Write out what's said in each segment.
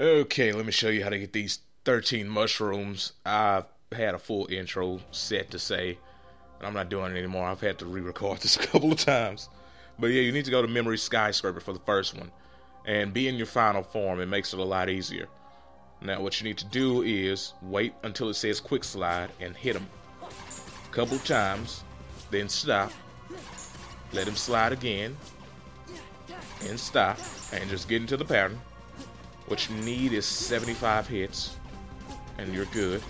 Okay, let me show you how to get these 13 mushrooms. I've had a full intro set to say, and I'm not doing it anymore. I've had to re-record this a couple of times. But yeah, you need to go to Memory Skyscraper for the first one. And be in your final form. It makes it a lot easier. Now what you need to do is wait until it says quick slide and hit him a couple of times. Then stop. Let him slide again. And stop. And just get into the pattern. What you need is 75 hits, and you're good.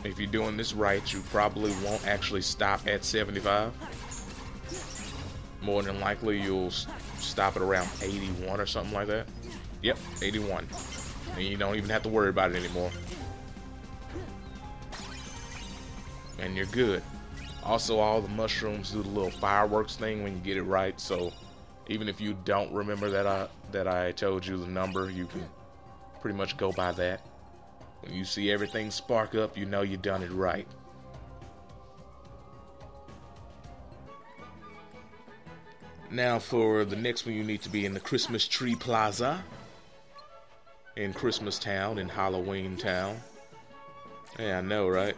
If you're doing this right, you probably won't actually stop at 75. More than likely, you'll stop at around 81 or something like that. Yep, 81. And you don't even have to worry about it anymore. And you're good. Also, all the mushrooms do the little fireworks thing when you get it right, so even if you don't remember that I told you the number, you can pretty much go by that. When you see everything spark up, you know you done it right. Now for the next one, you need to be in the Christmas Tree Plaza in Christmas Town, in Halloween Town. Yeah, I know, right?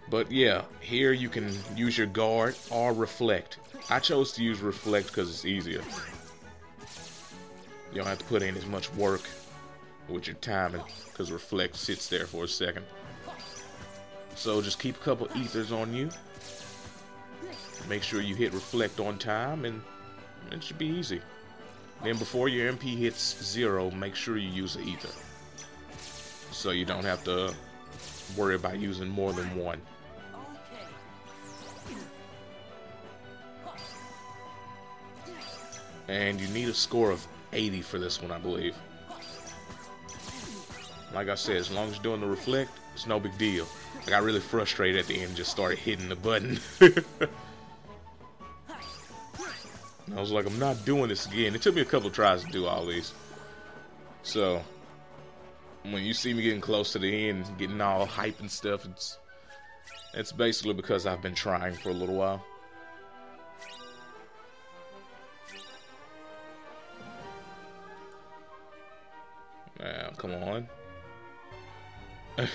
But yeah, here you can use your guard or reflect. I chose to use reflect because it's easier. You don't have to put in as much work with your timing because reflect sits there for a second. So just keep a couple ethers on you. Make sure you hit reflect on time and it should be easy. Then before your MP hits 0, make sure you use an ether. So you don't have to worry about using more than one. And you need a score of 80 for this one, I believe. Like I said, as long as you're doing the reflect, it's no big deal. I got really frustrated at the end and just started hitting the button. I was like, I'm not doing this again. It took me a couple tries to do all these. So, when you see me getting close to the end, getting all hype and stuff, it's basically because I've been trying for a little while. Now, come on.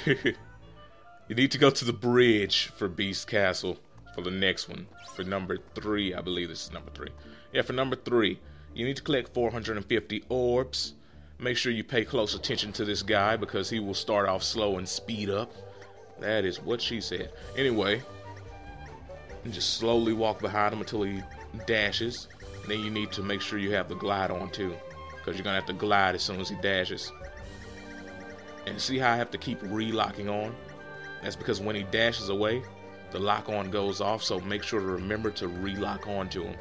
You need to go to the bridge for Beast Castle for the next one. For number 3, I believe this is number 3. Yeah, for number 3, you need to collect 450 orbs. Make sure you pay close attention to this guy because he will start off slow and speed up. That is what she said. Anyway, and just slowly walk behind him until he dashes. And then you need to make sure you have the glide on too, because you're going to have to glide as soon as he dashes. And see how I have to keep relocking on? That's because when he dashes away, the lock on goes off, so make sure to remember to relock on to him.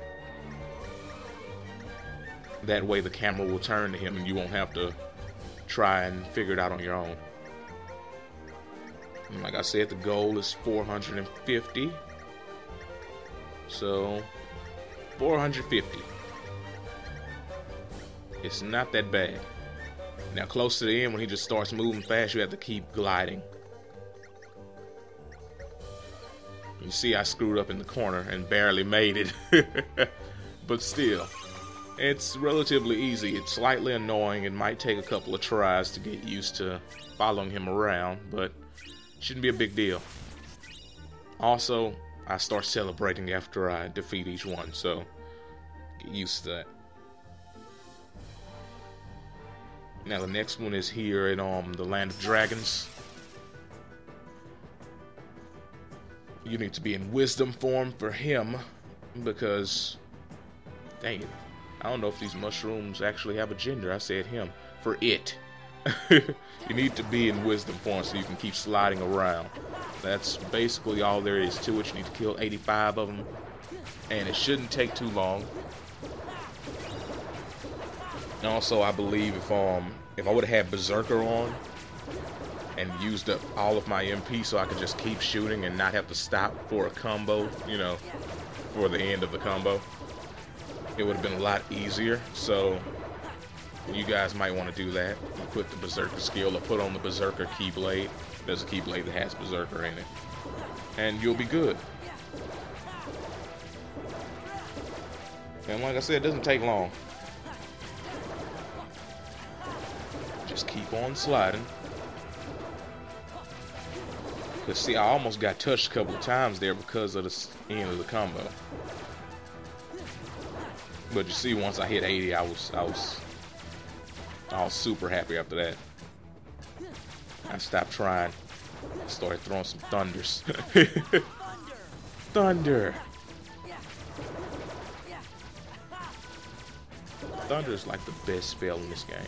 That way the camera will turn to him and you won't have to try and figure it out on your own. And like I said, the goal is 450. So, 450. It's not that bad. Now close to the end, when he just starts moving fast, you have to keep gliding. You see I screwed up in the corner and barely made it. But still, it's relatively easy. It's slightly annoying. It might take a couple of tries to get used to following him around, but it shouldn't be a big deal. Also, I start celebrating after I defeat each one, so get used to that. Now the next one is here in the Land of Dragons. You need to be in wisdom form for him because, dang it, I don't know if these mushrooms actually have a gender. I said him. For it. You need to be in wisdom form so you can keep sliding around. That's basically all there is to it. You need to kill 85 of them, and it shouldn't take too long. And also, I believe if I would have had Berserker on and used up all of my MP so I could just keep shooting and not have to stop for a combo, you know, for the end of the combo, it would have been a lot easier. So you guys might want to do that. You put the Berserker skill or put on the Berserker Keyblade. There's a Keyblade that has Berserker in it. And you'll be good. And like I said, it doesn't take long. Just keep on sliding. Cause see, I almost got touched a couple of times there because of the end of the combo. But you see, once I hit 80, I was super happy after that. I stopped trying. I started throwing some thunders. Thunder. Thunder is like the best spell in this game.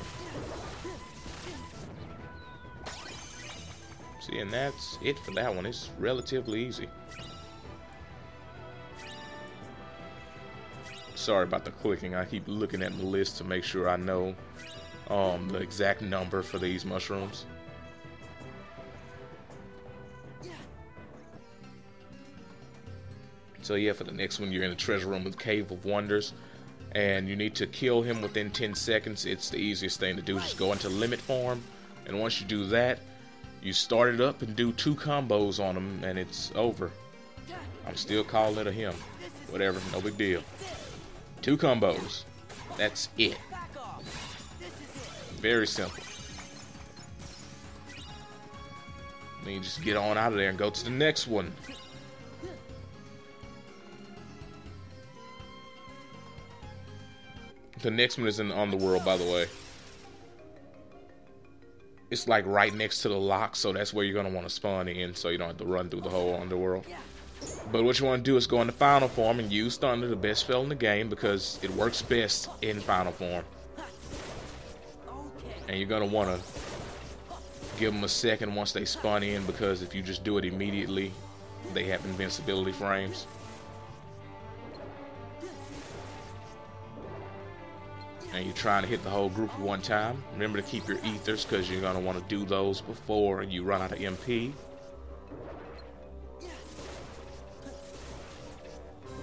See, and that's it for that one. It's relatively easy. Sorry about the clicking. I keep looking at the list to make sure I know the exact number for these mushrooms. So yeah, for the next one, you're in the treasure room with Cave of Wonders, and you need to kill him within 10 seconds. It's the easiest thing to do. Just go into limit form, and once you do that, you start it up and do 2 combos on him, and it's over. I'm still calling it a him. Whatever, no big deal. 2 combos. That's it. Very simple. Then you just get on out of there and go to the next one. The next one is in the Underworld, by the way. It's like right next to the lock, so that's where you're going to want to spawn in, so you don't have to run through the whole Underworld. But what you want to do is go into final form and use Thunder, the best spell in the game, because it works best in final form. And you're going to want to give them a second once they spawn in, because if you just do it immediately, they have invincibility frames. And you're trying to hit the whole group at one time. Remember to keep your ethers, because you're going to want to do those before you run out of MP.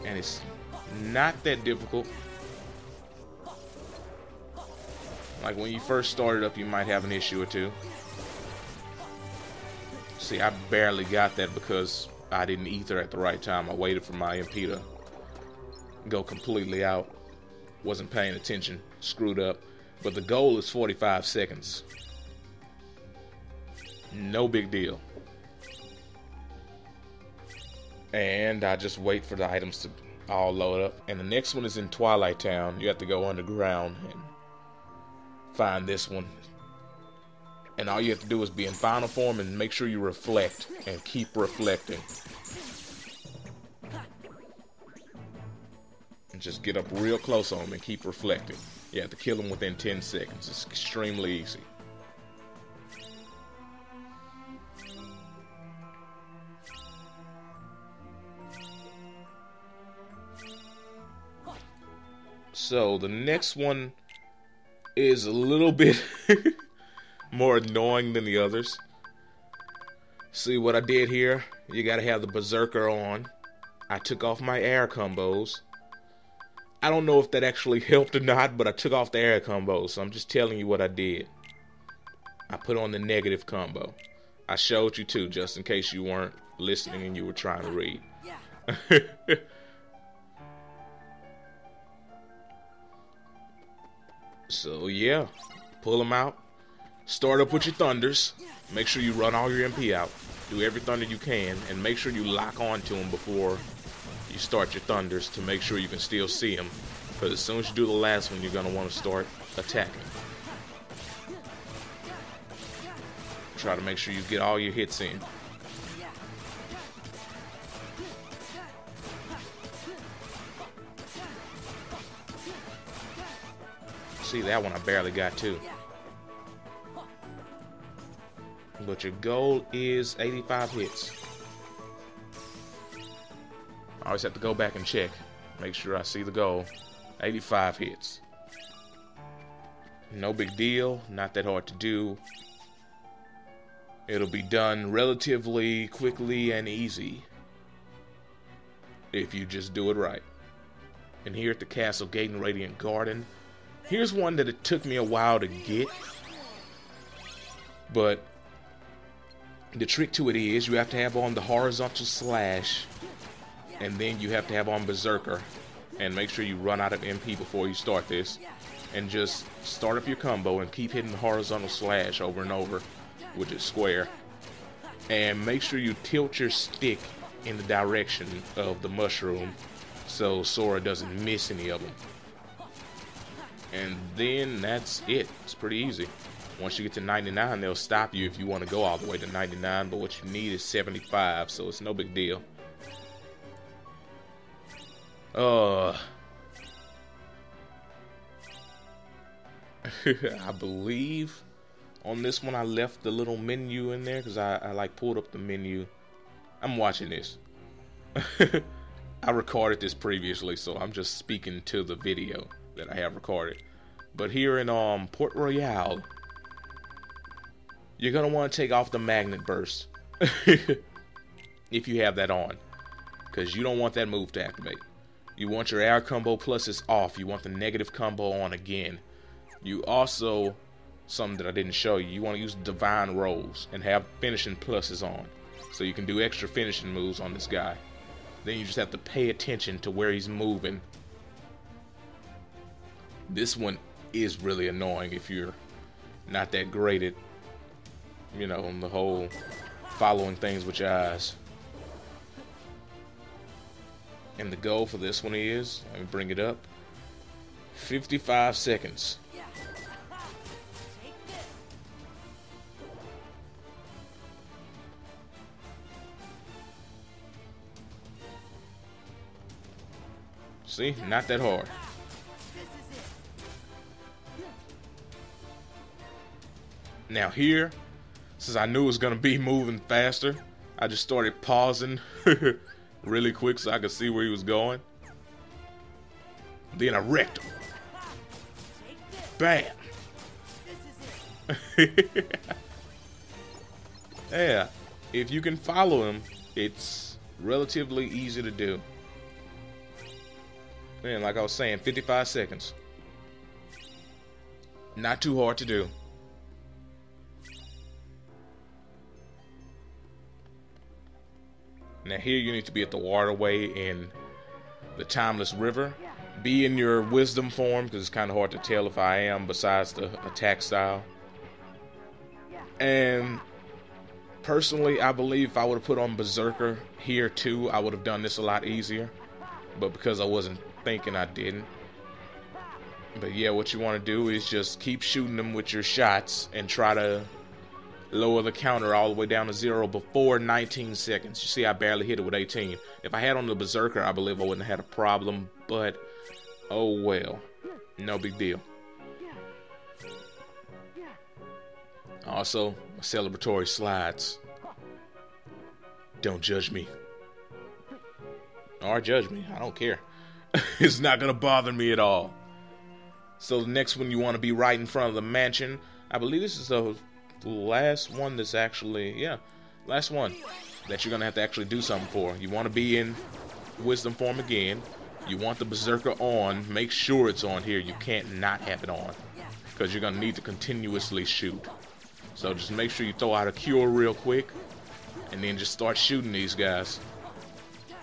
And it's not that difficult. Like when you first started up, you might have an issue or two. See, I barely got that because I didn't ether at the right time. I waited for my MP to go completely out. Wasn't paying attention. Screwed up. But the goal is 45 seconds. No big deal. And I just wait for the items to all load up. And the next one is in Twilight Town. You have to go underground and find this one. And all you have to do is be in final form and make sure you reflect and keep reflecting. And just get up real close on him and keep reflecting. You have to kill him within 10 seconds. It's extremely easy. So the next one is a little bit more annoying than the others. See what I did here? You gotta have the Berserker on. I took off my air combos. I don't know if that actually helped or not, but I took off the air combos, so I'm just telling you what I did. I put on the negative combo. I showed you too, just in case you weren't listening and you were trying to read. So yeah, pull them out. Start up with your thunders. Make sure you run all your MP out. Do every thunder you can, and make sure you lock onto them before you start your thunders to make sure you can still see them. Because as soon as you do the last one, you're going to want to start attacking. Try to make sure you get all your hits in. See, that one I barely got too. But your goal is 85 hits. I always have to go back and check. Make sure I see the goal. 85 hits. No big deal. Not that hard to do. It'll be done relatively quickly and easy. If you just do it right. And here at the Castle Gate and Radiant Garden. Here's one that it took me a while to get. But the trick to it is you have to have on the horizontal slash. And then you have to have on Berserker. And make sure you run out of MP before you start this. and just start up your combo and keep hitting the horizontal slash over and over, which is square. And make sure you tilt your stick in the direction of the mushroom so Sora doesn't miss any of them. And then that's it. It's pretty easy. Once you get to 99, they'll stop you if you want to go all the way to 99, but what you need is 75, so it's no big deal. I believe on this one I left the little menu in there because I like pulled up the menu. I'm watching this. I recorded this previously, so I'm just speaking to the video that I have recorded. But here in Port Royale, you're gonna want to take off the magnet burst if you have that on, because you don't want that move to activate. You want your air combo pluses off. You want the negative combo on again. You also, something that I didn't show you, you want to use divine rolls and have finishing pluses on, so you can do extra finishing moves on this guy. Then you just have to pay attention to where he's moving. This one is really annoying if you're not that great at, you know, the whole following things with your eyes. And the goal for this one is, let me bring it up, 55 seconds. See, not that hard. Now here, since I knew it was gonna be moving faster, I just started pausing really quick so I could see where he was going. Then I wrecked him. Bam! Yeah, if you can follow him, it's relatively easy to do. And like I was saying, 55 seconds. Not too hard to do. Now here you need to be at the waterway in the Timeless River. Be in your wisdom form, because it's kind of hard to tell if I am besides the attack style. And personally, I believe if I would have put on Berserker here too, I would have done this a lot easier. But because I wasn't thinking, I didn't. But yeah, what you want to do is just keep shooting them with your shots and try to lower the counter all the way down to 0 before 19 seconds. You see, I barely hit it with 18. If I had on the Berserker, I believe I wouldn't have had a problem, but oh well. No big deal. Also, celebratory slides. Don't judge me. Or judge me, I don't care. It's not gonna bother me at all. So the next one, you want to be right in front of the mansion. I believe this is the last one that's actually, yeah, last one that you're gonna have to actually do something for. You want to be in wisdom form again. You want the Berserker on. Make sure it's on here. You can't not have it on, because you're gonna need to continuously shoot. So just make sure you throw out a cure real quick and then just start shooting these guys.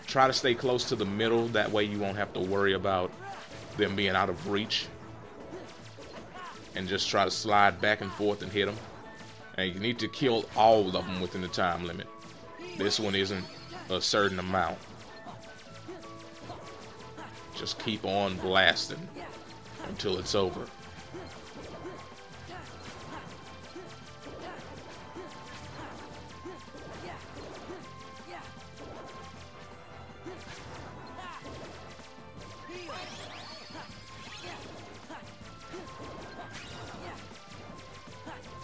Try to stay close to the middle, that way you won't have to worry about them being out of reach. And just try to slide back and forth and hit them. And you need to kill all of them within the time limit. This one isn't a certain amount. Just keep on blasting until it's over.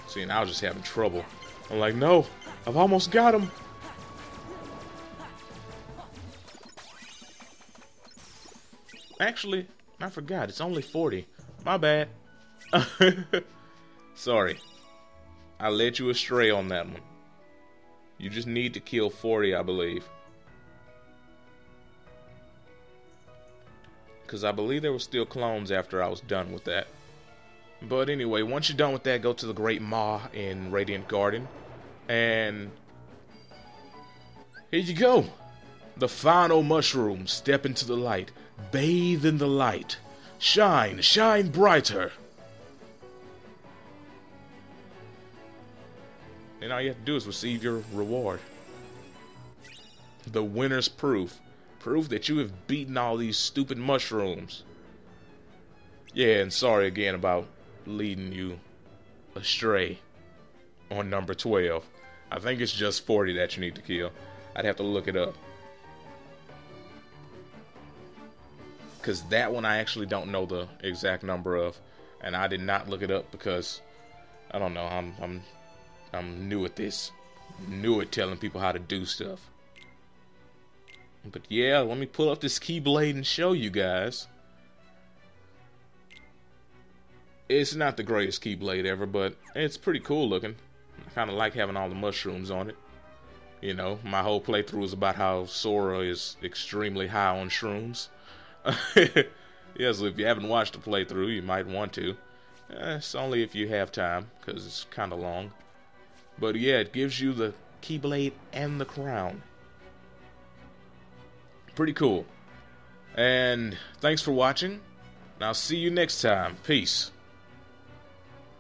See, and I was just having trouble. I'm like, no, I've almost got him. Actually, I forgot. It's only 40. My bad. Sorry. I led you astray on that one. You just need to kill 40, I believe. Because I believe there were still clones after I was done with that. But anyway, once you're done with that, go to the Great Maw in Radiant Garden. And here you go. The final mushroom. Step into the light. Bathe in the light. Shine, shine brighter. And all you have to do is receive your reward. The winner's proof. Proof that you have beaten all these stupid mushrooms. Yeah, and sorry again about leading you astray on number 12. I think it's just 40 that you need to kill. I'd have to look it up. Because that one I actually don't know the exact number of. And I did not look it up because, I don't know, I'm new at this. New at telling people how to do stuff. But yeah, let me pull up this Keyblade and show you guys. It's not the greatest Keyblade ever, but it's pretty cool looking. I kind of like having all the mushrooms on it. You know, my whole playthrough is about how Sora is extremely high on shrooms. Yeah, so if you haven't watched the playthrough, you might want to. It's only if you have time, because it's kind of long. But yeah, it gives you the Keyblade and the crown. Pretty cool. And thanks for watching. And I'll see you next time. Peace.